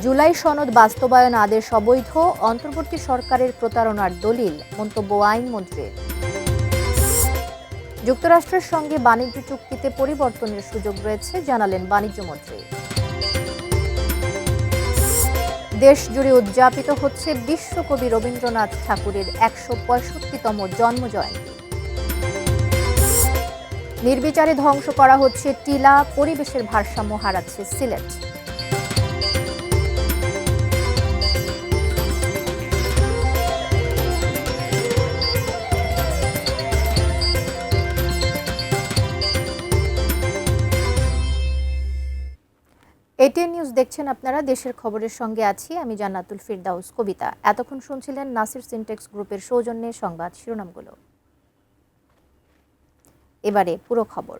জুলাই সনদ বাস্তবায়ন আদেশ অবৈধ, অন্তর্বর্তী সরকারের প্রতারণার দলিল, মন্তব্য আইনমন্ত্রীর। যুক্তরাষ্ট্রের সঙ্গে বাণিজ্য চুক্তিতে পরিবর্তনের সুযোগ রয়েছে, জানালেন বাণিজ্যমন্ত্রী। দেশ জুড়ে উদযাপিত হচ্ছে বিশ্বকবি রবীন্দ্রনাথ ঠাকুরের ১৬৫তম জন্মজয়ন্তী। নির্বিচারে ধ্বংস করা হচ্ছে টিলা, পরিবেশের ভারসাম্য হারাচ্ছে সিলেট। এটিএন নিউজ দেখছেন আপনারা। দেশের খবরের সঙ্গে আছি আমি জান্নাতুল ফিরদাউস কবিতা। এতক্ষণ শুনছিলেন নাসির সিনটেক্স গ্রুপের সৌজন্যে সংবাদ শিরোনামগুলো। এবারে পুরো খবর।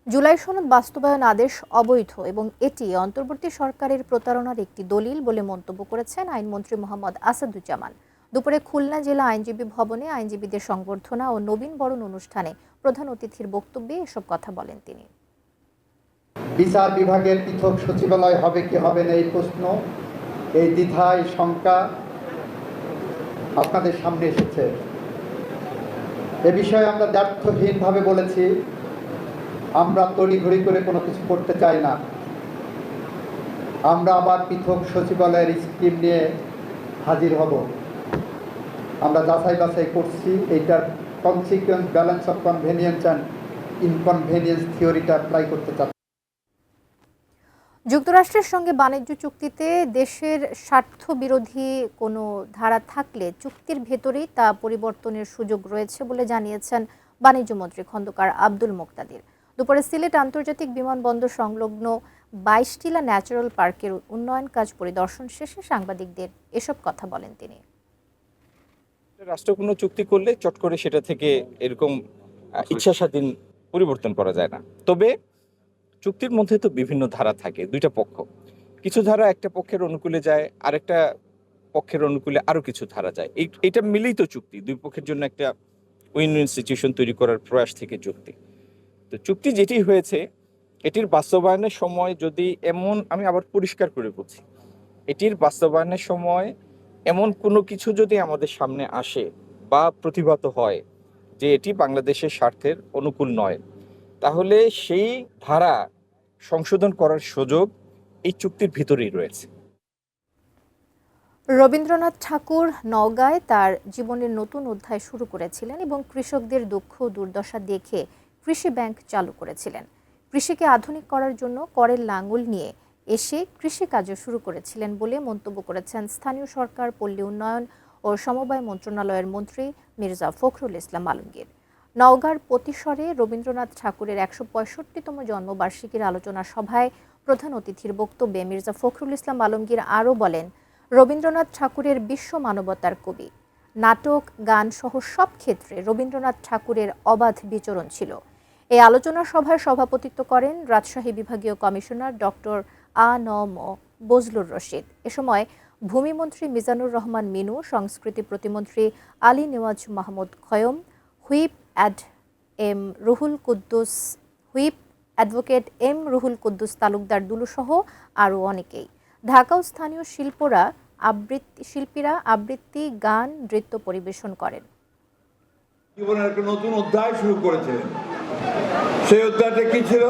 জুলাই সনদ বাস্তবায়ন আদেশ অবৈধ এবং এটি অন্তর্বর্তী সরকারের প্রতারণার একটি দলিল বলে মন্তব্য করেছেন আইনমন্ত্রী মোহাম্মদ আসাদুজ্জামান। দুপুরে খুলনা জেলা আইনজীবী ভবনে আইনজীবীদের সংবর্ধনা ও নবীন বরণ অনুষ্ঠানে প্রধান অতিথির বক্তব্যে এসব কথা বলেন তিনি। বিচার বিভাগের পৃথক সচিবালয় হবে কি হবে না এই প্রশ্ন, এই দ্বিধা, এই শঙ্কা আপনাদের সামনে এসেছে। এ বিষয়ে আমরা দ্ব্যর্থহীনভাবে বলেছি, আমরা তড়িঘড়ি করে কোনো কিছু করতে চাই না। আমরা আবার পৃথক সচিবালয়ের স্কিম নিয়ে হাজির হব। আমরা যাচাই বাছাই করছি, এইটার consequence, balance of convenience and inconvenience থিওরিটা অ্যাপ্লাই করতে চাচ্ছি। যুক্তরাষ্ট্রের সঙ্গে বাণিজ্য চুক্তিতে দেশের স্বার্থ বিরোধী কোনো ধারা থাকলে চুক্তির ভেতরেই তা পরিবর্তনের সুযোগ রয়েছে বলে জানিয়েছেন বাণিজ্যমন্ত্রী খন্দকার আব্দুল মোক্তাদির। দুপুরে সিলেট আন্তর্জাতিক বিমানবন্দর সংলগ্ন ২২ টিলা ন্যাচারাল পার্কের উন্নয়ন কাজ পরিদর্শন শেষে সাংবাদিকদের এসব কথা বলেন তিনি। রাষ্ট্র কোনো চুক্তি করলে চট করে সেটা থেকে এরকম ইচ্ছা স্বাধীন পরিবর্তন করা যায় না। তবে চুক্তির মধ্যে তো বিভিন্ন ধারা থাকে, দুইটা পক্ষ, কিছু ধারা একটা পক্ষের অনুকূলে যায়, আরেকটা পক্ষের অনুকূলে আরো কিছু ধারা যায়। এটা মিলেই তো চুক্তি, দুই পক্ষের জন্য একটা উইন উইন সিচুয়েশন তৈরি করার প্রয়াস থেকে চুক্তি। তো চুক্তি যেটি হয়েছে এটির বাস্তবায়নের সময় যদি এমন, আমি আবার পরিষ্কার করে বলছি, এটির বাস্তবায়নের সময় এমন কোনো কিছু যদি আমাদের সামনে আসে বা প্রতিভাত হয় যে এটি বাংলাদেশের স্বার্থের অনুকূল নয়, তাহলে সেই ধারা সংশোধন করার সুযোগ এই চুক্তির ভিতরেই রয়েছে। রবীন্দ্রনাথ ঠাকুর নওগাঁয় তার জীবনের নতুন অধ্যায় শুরু করেছিলেন এবং কৃষকদের দুঃখ দুর্দশা দেখে কৃষি ব্যাংক চালু করেছিলেন। কৃষিকে আধুনিক করার জন্য করের লাঙল নিয়ে এসে কৃষিকাজও শুরু করেছিলেন বলে মন্তব্য করেছেন স্থানীয় সরকার, পল্লী উন্নয়ন ও সমবায় মন্ত্রণালয়ের মন্ত্রী মির্জা ফখরুল ইসলাম আলমগীর। নওগাঁর পতিশ্বরে রবীন্দ্রনাথ ঠাকুরের ১৬৫তম জন্মবার্ষিকীর আলোচনা সভায় প্রধান অতিথির বক্তব্যে মির্জা ফখরুল ইসলাম আলমগীর আরও বলেন, রবীন্দ্রনাথ ঠাকুরের বিশ্ব মানবতার কবি। নাটক, গান সহ সব ক্ষেত্রে রবীন্দ্রনাথ ঠাকুরের অবাধ বিচরণ ছিল। এই আলোচনা সভায় সভাপতিত্ব করেন রাজশাহী বিভাগীয় কমিশনার ডক্টর আ.ন.ম বজলুর রশিদ। এ সময় ভূমিমন্ত্রী মিজানুর রহমান মিনু, সংস্কৃতি প্রতিমন্ত্রী Ali Newaz Mahmud Khayyam, whip advocate M Ruhul Quddus Talukdar Dulu সহ আরও অনেকেই। ঢাকাও স্থানীয় শিল্পীরা আবৃত্তি, গান, নৃত্য পরিবেশন করেন। জীবনের একটা নতুন অধ্যায় শুরু করেছিলেন। সেই অধ্যায়টা কি ছিল?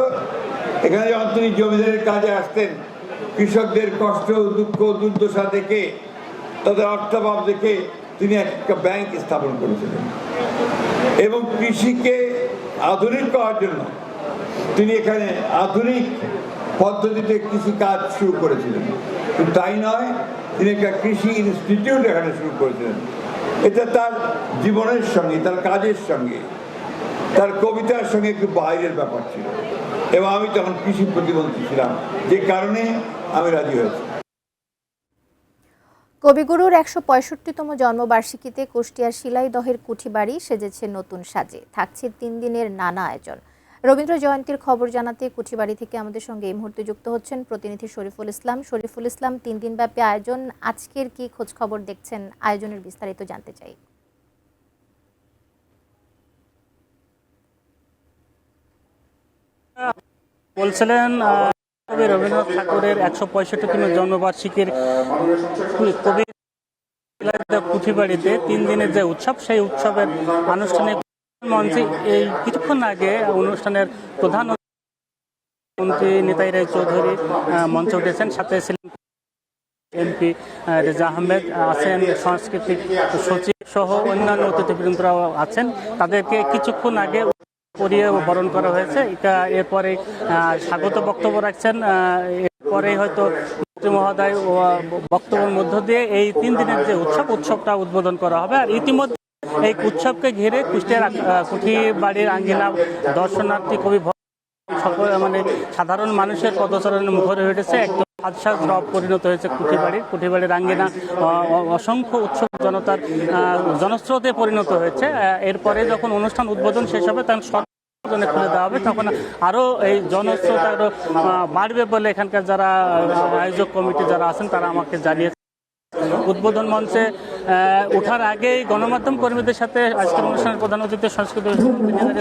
এখানে যখন তিনি জমিদারের কাজে আসতেন, কৃষকদের কষ্ট, দুঃখ, দুর্দশা দেখে, তাদের অর্থাভাব দেখে তিনি একটা ব্যাংক স্থাপন করেছিলেন এবং কৃষিকে আধুনিক করার জন্য তিনি এখানে আধুনিক পদ্ধতিতে কৃষি কাজ শুরু করেছিলেন। কিন্তু তাই নয়, তিনি একটা কৃষি ইনস্টিটিউট এখানে শুরু করেছিলেন। এটা তার জীবনের সঙ্গে, তার কাজের সঙ্গে, তার কবিতার সঙ্গে একটু বাইরের ব্যাপার ছিল এবং আমি তখন কৃষি প্রতিমন্ত্রী ছিলাম, যে কারণে আমি রাজি হয়েছি। কবিগুরুর ১৬৫তম জন্মবার্ষিকীতে কুষ্টিয়ার শিলাইদহের কুঠিবাড়ি সেজেছে নতুন সাজে। থাকছে ৩ দিনের নানা আয়োজন। রবীন্দ্র জয়ন্তীর খবর জানাতে কুঠিবাড়ি থেকে আমাদের সঙ্গে এই মুহূর্তে যুক্ত হচ্ছেন প্রতিনিধি শরীফুল ইসলাম। ৩ দিনব্যাপী আয়োজন, আজকের কি খোঁজ খবর দেখছেন? আয়োজনের বিস্তারিত জানতে চাই। বলছিলেন কবি রবীন্দ্রনাথ ঠাকুরের 165তম জন্মবার্ষিকীর কবি পুঁথিবাড়িতে 3 দিনের যে উৎসব, সেই উৎসবের আনুষ্ঠানিক মঞ্চে এই কিছুক্ষণ আগে অনুষ্ঠানের প্রধান মন্ত্রী নিতাই রায় চৌধুরী মঞ্চে উঠেছেন। সাথে ছিলেন এমপি রেজা আহমেদ, আছেন সাংস্কৃতিক সচিব সহ অন্যান্য অতিথিবৃন্দরাও আছেন। তাদেরকে কিছুক্ষণ আগে পরিয়ে বরণ করা হয়েছে। এরপরে স্বাগত বক্তব্য রাখছেন। এরপরে হয়তো মন্ত্রী মহোদয় বক্তব্যের মধ্য দিয়ে এই 3 দিনের যে উৎসবটা উদ্বোধন করা হবে। আর ইতিমধ্যে এই উৎসবকে ঘিরে কুষ্টিয়ার কুঠিবাড়ির আঙ্গিনা দর্শনার্থী কবি সকল সাধারণ মানুষের পদচারণে মুখর হয়ে উঠেছে। একদম সাজ রব পরিণত হয়েছে কুঠিবাড়ির আঙ্গিনা অসংখ্য উৎসব জনতার জনস্রোতে পরিণত হয়েছে। এরপরে যখন অনুষ্ঠান উদ্বোধন শেষ হবে তখন সর্বজনে খুলে দেওয়া হবে, তখন আরও এই জনস্রোত আরও বাড়বে বলে এখানকার যারা আয়োজক কমিটি যারা আছেন তারা আমাকে জানিয়েছে। উদ্বোধন মঞ্চে ওঠার আগেই গণমাধ্যম কর্মীদের সাথে আজকের অনুষ্ঠানের প্রধান অতিথি সংস্কৃতি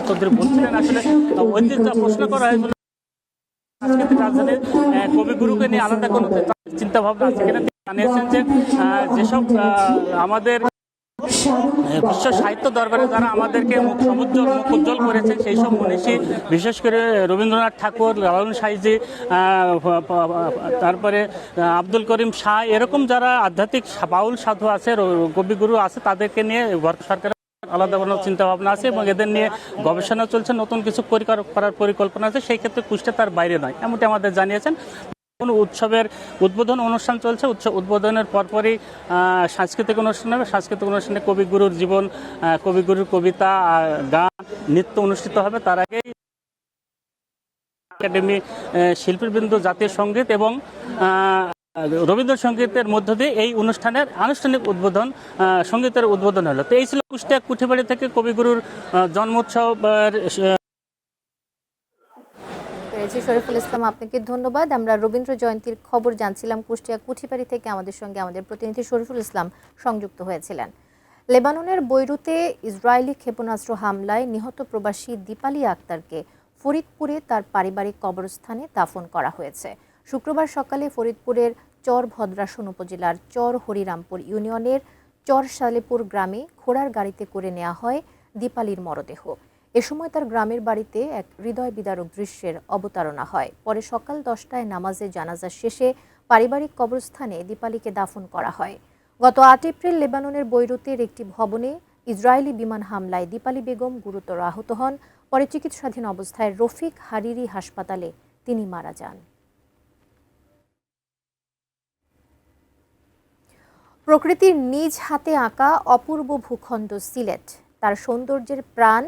চৌধুরী বলছিলেন, আসলে ঐতিহ্য প্রশ্ন করা হয়েছিল সাংস্কৃতিক রাজধানীর কবিগুরুকে নিয়ে আলাদা কোনো চিন্তা ভাবনা আছে কিনা। তিনি জানিয়েছেন যে যেসব আমাদের বিশ্ব সাহিত্য দরবারে যারা আমাদেরকে মুখ উজ্জ্বল করেছেন, সেই সব মনীষী, বিশেষ করে রবীন্দ্রনাথ ঠাকুর, লালন সাইজি, তারপরে আব্দুল করিম শাহ, এরকম যারা আধ্যাত্মিক বাউল সাধু আছে, কবিগুরু আছে, তাদেরকে নিয়ে সরকারের আলাদা কোনো চিন্তা ভাবনা আছে এবং এদের নিয়ে গবেষণা চলছে, নতুন কিছু করার পরিকল্পনা আছে। সেই ক্ষেত্রে কুষ্টিয়া তার বাইরে নয়, এমনটি আমাদের জানিয়েছেন। উৎসবের উদ্বোধন অনুষ্ঠান চলছে। উদ্বোধনের পরপরই সাংস্কৃতিক অনুষ্ঠান হবে। সাংস্কৃতিক অনুষ্ঠানে কবিগুরুর জীবন, কবিগুরুর কবিতা, গান, নৃত্য অনুষ্ঠিত হবে। তার আগে একাডেমি, শিল্পীবৃন্দ, জাতীয় সঙ্গীত এবং রবীন্দ্রসঙ্গীতের মধ্য দিয়ে এই অনুষ্ঠানের আনুষ্ঠানিক উদ্বোধন, সঙ্গীতের উদ্বোধন হলো। তো এই ছিল কুষ্টিয়া কুঠিবাড়ি থেকে কবিগুরুর জন্মোৎসব। শরীফুল ইসলাম, আপনাকে ধন্যবাদ। আমরা রবীন্দ্র জয়ন্তীর খবর জানছিলাম কুষ্টিয়া কুঠিবাড়ি থেকে। আমাদের সঙ্গে আমাদের প্রতিনিধি শরীফুল ইসলাম সংযুক্ত হয়েছিলেন। লেবাননের বৈরুতে ইসরায়েলি ক্ষেপণাস্ত্র হামলায় নিহত প্রবাসী দীপালি আক্তারকে ফরিদপুরে তার পারিবারিক কবরস্থানে দাফন করা হয়েছে। শুক্রবার সকালে ফরিদপুরের চর ভদ্রাসন উপজেলার চর হরিরামপুর ইউনিয়নের চর সালেপুর গ্রামে ঘোড়ার গাড়িতে করে নেওয়া হয় দীপালির মরদেহ। এ সময় তার গ্রামের বাড়িতে এক হৃদয় বিদারক দৃশ্যের অবতারণা হয়। পরে সকাল 10টায় নামাজে জানাজা শেষে পারিবারিক কবরস্থানে দীপালিকে দাফন করা হয়। গত 8 এপ্রিল লেবাননের বৈরুতের একটি ভবনে ইসরায়েলি বিমান হামলায় দীপালি বেগম গুরুতর আহত হন। পরে চিকিৎসাধীন অবস্থায় রফিক হারিরি হাসপাতালে তিনি মারা যান। প্রকৃতির নিজ হাতে আঁকা অপূর্ব ভূখণ্ড সিলেট, তার সৌন্দর্যের প্রাণ,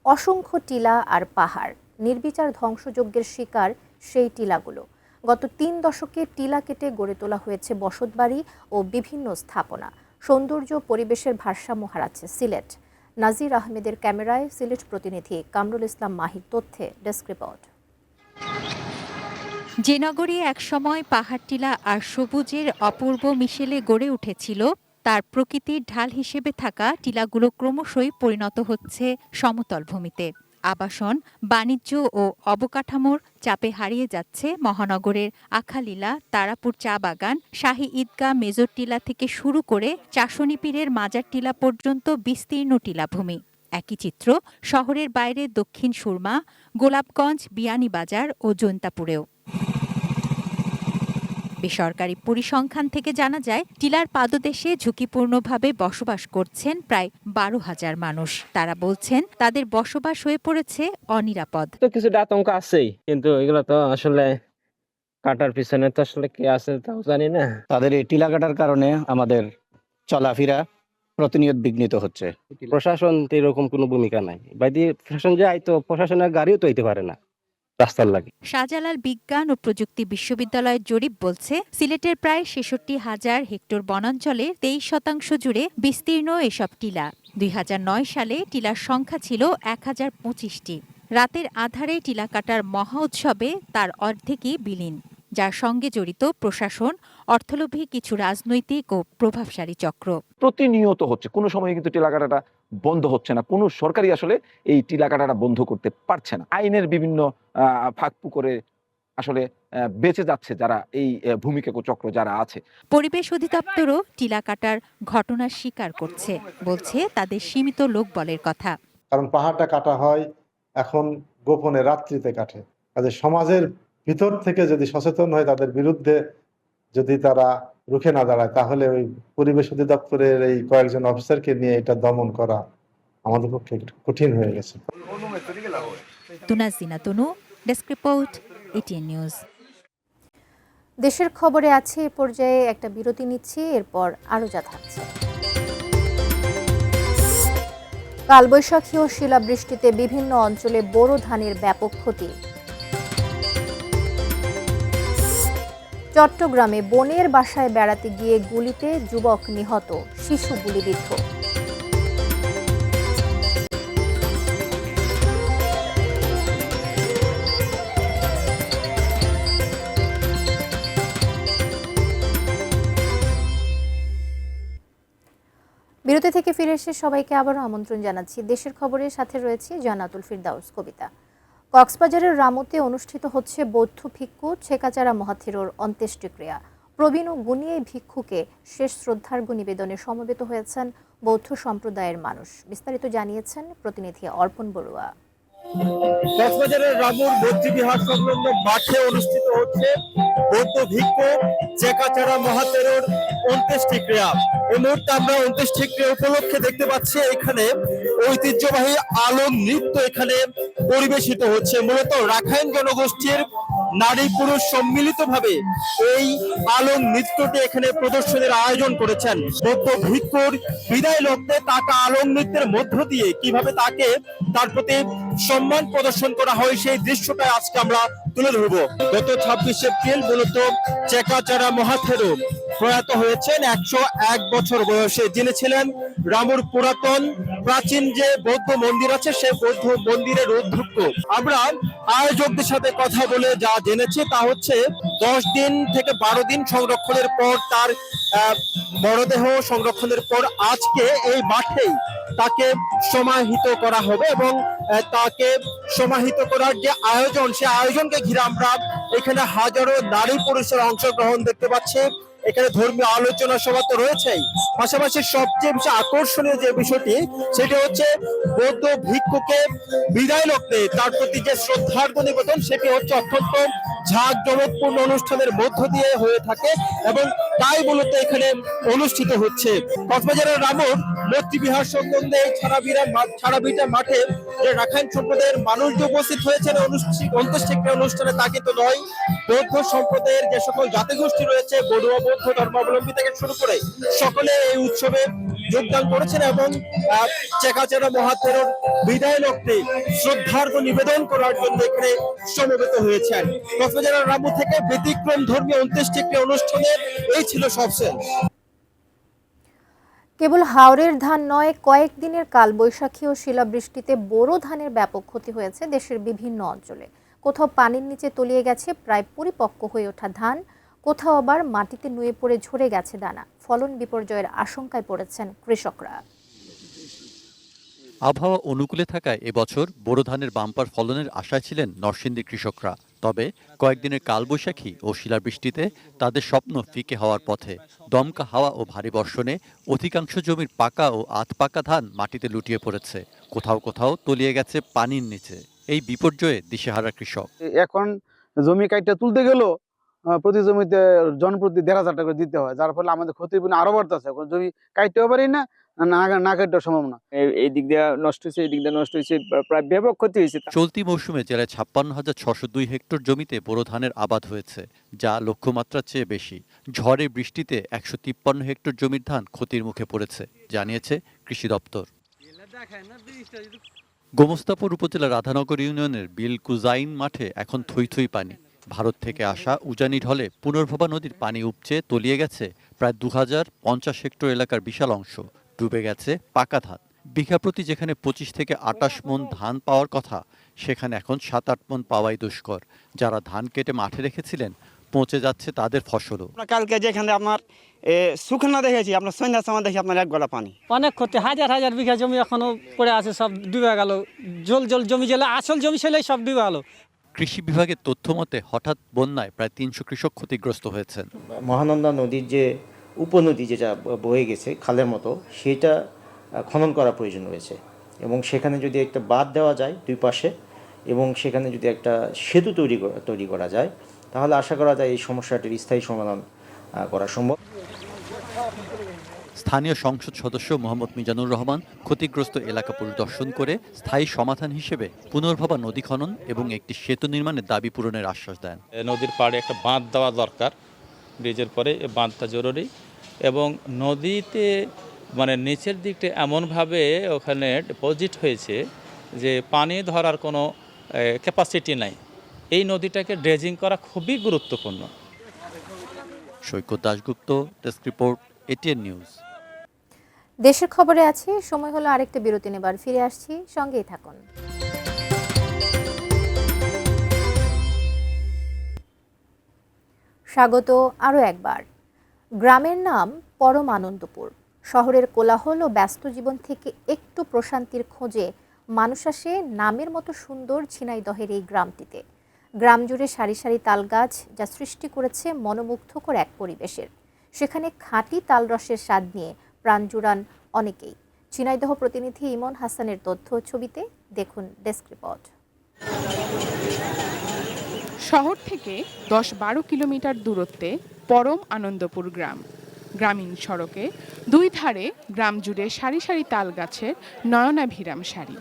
অসংখ্য টিলা আর পাহাড়, নির্বিচার ধ্বংসযজ্ঞের শিকার সেই টিলাগুলো। গত 3 দশকে টিলা কেটে গড়ে তোলা হয়েছে বসতবাড়ি ও বিভিন্ন স্থাপনা। সৌন্দর্য পরিবেশের ভারসাম্য হারাচ্ছে সিলেট। নাজির আহমেদের ক্যামেরায় সিলেট প্রতিনিধি কামরুল ইসলাম মাহির তথ্যে ডেস্ক রিপোর্ট। যে নগরী একসময় পাহাড়টিলা আর সবুজের অপূর্ব মিশেলে গড়ে উঠেছিল, তার প্রকৃতির ঢাল হিসেবে থাকা টিলাগুলো ক্রমশই পরিণত হচ্ছে সমতল ভূমিতে। আবাসন, বাণিজ্য ও অবকাঠামোর চাপে হারিয়ে যাচ্ছে মহানগরের আখালীলা, তারাপুর চা বাগান, শাহী ঈদগাহ মেজর টিলা থেকে শুরু করে চাষনী পীরের মাজার টিলা পর্যন্ত বিস্তীর্ণ টিলাভূমি। একই চিত্র শহরের বাইরে দক্ষিণ সুরমা, গোলাপগঞ্জ, বিয়ানীবাজার ও জৈন্তাপুরেও। বেসরকারি পরিসংখ্যান থেকে জানা যায়, টিলার পাদদেশে ঝুঁকিপূর্ণভাবে বসবাস করছেন প্রায় 12,000 মানুষ। তারা বলছেন তাদের বসবাস হয়ে পড়েছে অনিরাপদ। তো কিছুটা আতঙ্ক আছেই, কিন্তু এগুলো তো আসলে কাটার পিছনে তো আসলে কে আছে তাও জানি না। তাদের এই টিলা কাটার কারণে আমাদের চলাফেরা প্রতিনিয়ত বিঘ্নিত হচ্ছে। প্রশাসন তো এরকম কোনো ভূমিকা নাই। বাইরে প্রশাসন যায় তো প্রশাসনের গাড়িও তো হইতে পারে না রাস্তার লাগে। শাহজালাল বিজ্ঞান ও প্রযুক্তি বিশ্ববিদ্যালয়ের জরিপ বলছে, সিলেটের প্রায় 66,000 হেক্টর বনাঞ্চলে 23% জুড়ে বিস্তীর্ণ এসব টিলা। 2009 সালে টিলার সংখ্যা ছিল 1025টি। রাতের আধারে টিলা কাটার মহা উৎসবে তার অর্ধেকই বিলীন, যার সঙ্গে জড়িত প্রশাসন, অর্থলোভী কিছু রাজনৈতিক ও প্রভাবশালী চক্র। প্রতিনিয়ত হচ্ছে, কোনো সময় কিন্তু টিলা কাটাটা বন্ধ হচ্ছে না। কোনো সরকারই আসলে এই টিলা কাটাটা বন্ধ করতে পারছে না। আইনের বিভিন্ন ফাঁক পুকুরে আসলে বেঁচে যাচ্ছে যারা এই ভূমিকা চক্র যারা আছে। পরিবেশ অধিদপ্তরও টিলা কাটার ঘটনার স্বীকার করছে, বলছে তাদের সীমিত লোকবলের কথা। কারণ পাহাড়টা কাটা হয় এখন গোপনে রাত্রিতে কাটে। কাজে সমাজের ভিতর থেকে যদি সচেতন হয় তাদের বিরুদ্ধে যদি তারা রুখে না দাঁড়ায়, তাহলে ওই পরিবেশ অধিদপ্তরের এই কয়েকজন অফিসারকে নিয়ে এটা দমন করা আমাদের পক্ষে একটু কঠিন হয়ে গেছে। তুনাজিনা তনু, ডেস্ক রিপোর্ট, এটিএন নিউজ। দেশের খবরে আছে এ পর্যায়ে একটা বিরতি নিচ্ছি, এরপর আরও যা থাকছে। কালবৈশাখী ও শিলাবৃষ্টিতে বিভিন্ন অঞ্চলে বোরো ধানের ব্যাপক ক্ষতি। চট্টগ্রামে বোনের বাসায় বেড়াতে গিয়ে গুলিতে যুবক নিহত, শিশু গুলিবিদ্ধ। বিরতি থেকে ফিরে এসে সবাইকে আবারও আমন্ত্রণ জানাচ্ছি। দেশের খবরের সাথে রয়েছে জান্নাতুল ফিরদাউস কবিতা। কক্সবাজারের রামুতে অনুষ্ঠিত হচ্ছে বৌদ্ধ ভিক্ষু ছেকাচারা মহাথিরোর অন্ত্যেষ্টিক্রিয়া। প্রবীণ ও গুণী এই ভিক্ষুকে শেষ শ্রদ্ধার্ঘ্য নিবেদনে সমবেত হয়েছেন বৌদ্ধ সম্প্রদায়ের মানুষ। বিস্তারিত জানিয়েছেন প্রতিনিধি অর্পণ বড়ুয়া। কক্সবাজারের রামুর বৌদ্ধবিহার সংলগ্ন মাঠে অনুষ্ঠিত হচ্ছে বৌদ্ধ ভিক্ষু ছেকাচারা মহাথিরোর অন্ত্যেষ্টিক্রিয়া। এই মুহূর্তে আমরা অন্ত্যেষ্টিক্রিয়া উপলক্ষে দেখতে পাচ্ছি এখানে ঐতিহ্যবাহী আলম নৃত্য এখানে পরিবেশিত হচ্ছে। মূলত রাখাইন জনগোষ্ঠীর নারী পুরুষ সম্মিলিতভাবে এই আলম নৃত্যটি এখানে প্রদর্শনের আয়োজন করেছেন। বৌদ্ধ ভিক্ষুর বিদায় লগ্নে তাকে আলম নৃত্যের মধ্য দিয়ে কিভাবে তাকে তার প্রতি সম্মান প্রদর্শন করা হয় সেই দৃশ্যটা আজকে আমরা তুলে ধরবো। গত 26 এপ্রিল মূলত ছেকাচারা মহাথিরো প্রয়াত হয়েছেন 101 বছর বয়সে। যিনি ছিলেন রামুর পুরাতন প্রাচীন যে বৌদ্ধ মন্দির আছে সেই বৌদ্ধ মন্দিরের অধ্যক্ষ। আমরা আয়োজকদের সাথে কথা বলে যা জেনেছি তা হচ্ছে 10 দিন থেকে 12 দিন সংরক্ষণের পর তার মরদেহ সংরক্ষণের পর আজকে এই মাঠেই তাকে সমাহিত করা হবে এবং তাকে সমাহিত করার যে আয়োজন সেই আয়োজনকে ঘিরে আমরা এখানে হাজারো নারী পুরুষের অংশগ্রহণ দেখতে পাচ্ছি। এখানে ধর্মীয় আলোচনা সভা তো রয়েছেই, পাশাপাশি সবচেয়ে বেশি আকর্ষণীয় যে বিষয়টি সেটি হচ্ছে বৌদ্ধ ভিক্ষুকে বিদায় লগ্নে তার প্রতি যে শ্রদ্ধার্ঘ্য নিবেদন সেটি হচ্ছে অত্যন্ত ঝাঁকজমকপূর্ণ অনুষ্ঠানের মধ্য দিয়ে হয়ে থাকে এবং তাই মূলত এখানে অনুষ্ঠিত হচ্ছে। কক্সবাজারের রামুর বৌদ্ধবিহার সংলগ্ন এই ছাড়াবিটা মাঠে যে রাখাইন সম্প্রদায়ের মানুষ যে উপস্থিত হয়েছেন অন্ত্যেষ্টিক্রিয়া অনুষ্ঠানে তা কিন্তু নয়। বৌদ্ধ সম্প্রদায়ের যে সকল জাতিগোষ্ঠী রয়েছে বড়ুয়া বৌদ্ধ ধর্মাবলম্বী থেকে শুরু করে সকলে এই উৎসবে যোগদান করেছেন এবং ছেকাচারা মহাথিরোর বিদায় লগ্নে শ্রদ্ধার্ঘ্য নিবেদন করার জন্য এখানে সমবেত হয়েছেন। কক্সবাজারের রামু থেকে ব্যতিক্রম ধর্মীয় অন্ত্যেষ্টিক্রিয়া অনুষ্ঠানের এই ছিল সবশেষ। কেবল হাওরের ধান নয়, কয়েকদিনের কালবৈশাখী ও শিলাবৃষ্টিতে বোরো ধানের ব্যাপক ক্ষতি হয়েছে দেশের বিভিন্ন অঞ্চলে। কোথাও পানির নিচে তলিয়ে গেছে প্রায় পরিপক্ক হয়ে ওঠা ধান, কোথাও আবার মাটিতে নুয়ে পড়ে ঝরে গেছে দানা। ফলন বিপর্যয়ের আশঙ্কায় পড়েছেন কৃষকরা। আবহাওয়া অনুকূলে থাকায় এবছর বোরো ধানের বাম্পার ফলনের আশায় ছিলেন নরসিংদীর কৃষকরা। তবে কয়েকদিনের কালবৈশাখী ও শিলাবৃষ্টিতে তাদের স্বপ্ন ফিকে হওয়ার পথে। দমকা হাওয়া ও ভারী বর্ষণে অধিকাংশ জমির পাকা ও আধ পাকা ধান মাটিতে লুটিয়ে পড়েছে, কোথাও কোথাও তলিয়ে গেছে পানির নিচে। এই বিপর্যয়ে দিশেহারা কৃষক। এখন জমি কাইটা তুলতে গেল প্রতি জমিতে জনপ্রতি ১,৫০০ টাকা করে দিতে হয়, যার ফলে আমাদের ক্ষতির পরিমাণ আরো বাড়তেছে। জমি কাটতেও পারি না, না কাটার সম্ভব না। এই দিক দিয়ে নষ্ট হয়েছে, এই দিক দিয়ে নষ্ট হয়েছে, প্রায় ব্যাপক ক্ষতি হয়েছে। চলতি মৌসুমে জেলায় ৫৬,৬০২ হেক্টর জমিতে বোরো ধানের আবাদ হয়েছে, যা লক্ষ্যমাত্রার চেয়ে বেশি। ঝড়ে বৃষ্টিতে ১৫৩ হেক্টর জমির ধান ক্ষতির মুখে পড়েছে, জানিয়েছে কৃষি দপ্তর। গোমস্তাপুর উপজেলার রাধানগর ইউনিয়নের বিলকুজাইন মাঠে এখন থই থই পানি। ভারত থেকে আসা উজানি ঢলে পুনর্ভবা নদীর পানি উপচে তলিয়ে গেছে প্রায় ২,০৫০ হেক্টর এলাকার বিশাল অংশ। ডুবে গেছে পাকা ধান। বিঘা প্রতি যেখানে ২৫ থেকে ২৮ মণ ধান পাওয়ার কথা, সেখানে এখন ৭-৮ মণ পাওয়াই দুষ্কর। যারা ধান কেটে মাঠে রেখেছিলেন পচে যাচ্ছে তাদের ফসলও। কালকে যেখানে আপনার শুকনো দেখেছি, আপনার সন্ধ্যার সময় দেখি আপনার এক গলা পানি। অনেক ক্ষতি, হাজার হাজার বিঘা জমি এখনো পড়ে আছে, সব ডুবে গেল। জল জমি জেলা আসল জমি ছিল সব ডুবে গেল। কৃষি বিভাগের তথ্য মতে হঠাৎ বন্যায় প্রায় 300 কৃষক ক্ষতিগ্রস্ত হয়েছেন। মহানন্দা নদীর যে উপনদী যেটা বয়ে গেছে খালের মতো, সেটা খনন করা প্রয়োজন রয়েছে এবং সেখানে যদি একটা বাঁধ দেওয়া যায় দুই পাশে এবং সেখানে যদি একটা সেতু তৈরি করা যায়, তাহলে আশা করা যায় এই সমস্যাটির স্থায়ী সমাধান করা সম্ভব। স্থানীয় সংসদ সদস্য মোহাম্মদ মিজানুর রহমান ক্ষতিগ্রস্ত এলাকা পরিদর্শন করে স্থায়ী সমাধান হিসেবে পুনর্ভবা নদী খনন এবং একটি সেতু নির্মাণের দাবি পূরণের আশ্বাস দেন। নদীর পাড়ে একটা বাঁধ দেওয়া দরকার, ব্রিজের পরে এই বাঁধটা জরুরি এবং নদীতে মানে নিচের দিকটা এমনভাবে ওখানে ডিপোজিট হয়েছে যে পানি ধরার কোনো ক্যাপাসিটি নাই। এই নদীটাকে ড্রেজিং করা খুবই গুরুত্বপূর্ণ। Saikat Dasgupta, desk report, ATN news. দেশের খবরে আছি, সময় হলো আরেকটা বিরতি নেবার, ফিরে আসছি, সঙ্গেই থাকুন। স্বাগত আরও একবার। গ্রামের নাম পরম আনন্দপুর। শহরের কোলাহল ও ব্যস্ত জীবন থেকে একটু প্রশান্তির খোঁজে মানুষ আসে নামের মতো সুন্দর ঝিনাইদহের এই গ্রামটিতে। গ্রাম জুড়ে সারি সারি তালগাছ, যা সৃষ্টি করেছে মনোমুগ্ধকর এক পরিবেশের। সেখানে খাঁটি তালরসের স্বাদ নিয়ে প্রাণ জুড়ান অনেকেই। ঝিনাইদহ প্রতিনিধি ইমন হাসানের তথ্য ছবিতে দেখুন ডেস্ক রিপোর্ট। শহর থেকে 10-12 কিলোমিটার দূরত্বে পরম আনন্দপুর গ্রাম। গ্রামীণ সড়কে দুই ধারে গ্রাম জুড়ে সারি সারি তাল গাছের নয়নাভিরাম সারি।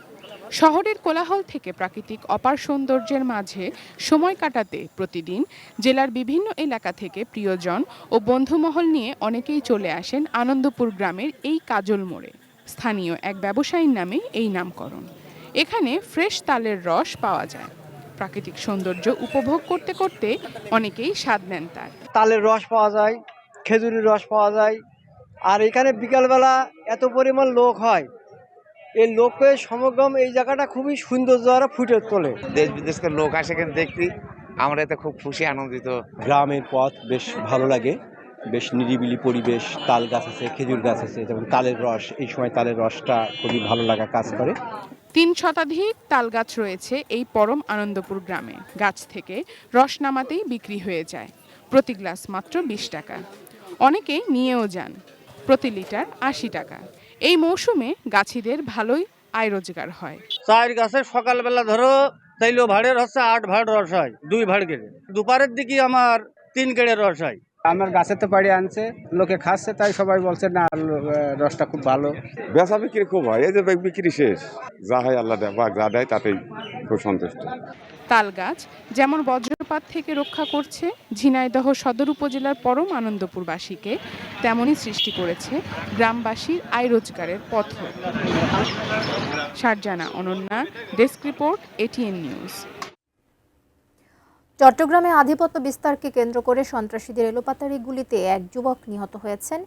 শহরের কোলাহল থেকে প্রাকৃতিক অপার সৌন্দর্যের মাঝে সময় কাটাতে প্রতিদিন জেলার বিভিন্ন এলাকা থেকে প্রিয়জন ও বন্ধুমহল নিয়ে অনেকেই চলে আসেন আনন্দপুর গ্রামের এই কাজল মোড়ে। স্থানীয় এক ব্যবসায়ীর নামে এই নামকরণ। এখানে ফ্রেশ তালের রস পাওয়া যায়। প্রাকৃতিক সৌন্দর্য উপভোগ করতে করতে অনেকেই স্বাদ নেন তার। তালের রস পাওয়া যায়, খেজুরের রস পাওয়া যায়, আর এখানে বিকালবেলা এত পরিমাণ লোক হয়, এই লোকের সমাগম এই জায়গাটা খুবই সৌন্দর্য ফুটে তোলে। দেশ বিদেশের লোক আসে এখানে দেখতে, আমরা এতে খুব খুশি আনন্দিত। গ্রামের পথ বেশ ভালো লাগে, বেশ নিরিবিলি পরিবেশ, তাল গাছ আছে, খেজুর গাছ আছে, যেমন তালের রস, এই সময় তালের রসটা খুবই ভালো লাগা কাজ করে। 3 শতাধিক তাল গাছ রয়েছে এই পরম আনন্দপুর গ্রামে। গাছ থেকে রস নামাতেই বিক্রি হয়ে যায়। প্রতি গ্লাস মাত্র 20 টাকা। অনেকে নিয়েও যান, প্রতি লিটার 80 টাকা। এই মৌসুমে গাছিদের ভালোই আয় রোজগার হয়। 4 গাছে সকালবেলা ধরো তাইলেও ভাড়ের হচ্ছে 8 ভাড় রস হয়, 2 ভাড় গেড়ে। দুপুরের দিকে আমার 3 গেড়ে রস হয়। আমার গাছেতে পাড়ি আনছে, লোকে খাচ্ছে, তাই সবাই বলছে না রসটা খুব ভালো। বেচা বিক্রি খুব হয়, এই যে বিক্রি শেষ, যা হয় আল্লাহ যা দেয় তাতেই খুব সন্তুষ্ট। তাল গাছ যেমন বজ্রপাত থেকে রক্ষা করছে ঝিনাইদহ সদর উপজেলার পরম আনন্দপুরবাসীকে, তেমনই সৃষ্টি করেছে গ্রামবাসীর আয় রোজগারের পথ। Sharjana Ananya, desk report, ATN news. চট্টগ্রামে আধিপত্য বিস্তারকে কেন্দ্র করে সন্ত্রাসীদের এলোপাতাড়ি গুলিতে এক যুবক নিহত হয়েছেন।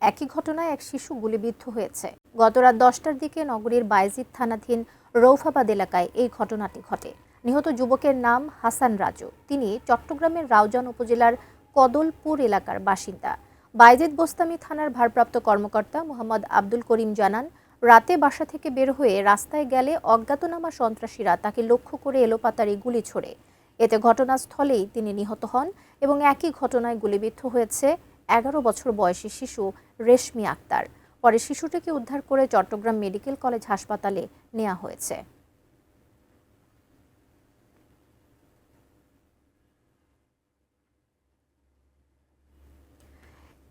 একই ঘটনায় এক শিশু গুলিবিদ্ধ হয়েছে। গত রাত 10টার দিকে নগরীর বাইজিদ থানাধীন রৌফাবাদ এলাকায় এই ঘটনাটি ঘটে। নিহত যুবকের নাম হাসান রাজু। তিনি চট্টগ্রামের রাউজান উপজেলার কদলপুর এলাকার বাসিন্দা। বাইজিদ বোস্তামি থানার ভারপ্রাপ্ত কর্মকর্তা মোহাম্মদ আব্দুল করিম জানান, রাতে বাসা থেকে বের হয়ে রাস্তায় গেলে অজ্ঞাতনামা সন্ত্রাসীরা তাকে লক্ষ্য করে এলোপাতাড়ি গুলি ছোড়ে। এতে ঘটনাস্থলেই তিনি নিহত হন এবং একই ঘটনায় গুলিবিদ্ধ হয়েছে 11 বছর বয়সী শিশু রেশমি আক্তার। পরে শিশুটিকে উদ্ধার করে চট্টগ্রাম মেডিকেল কলেজ হাসপাতালে নেওয়া হয়েছে।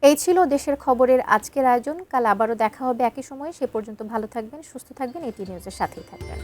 এই ছিল দেশের খবরের আজকের আয়োজন। কাল আবারও দেখা হবে একই সময়ে। সে পর্যন্ত ভালো থাকবেন, সুস্থ থাকবেন, এটি নিউজের সাথেই থাকবেন।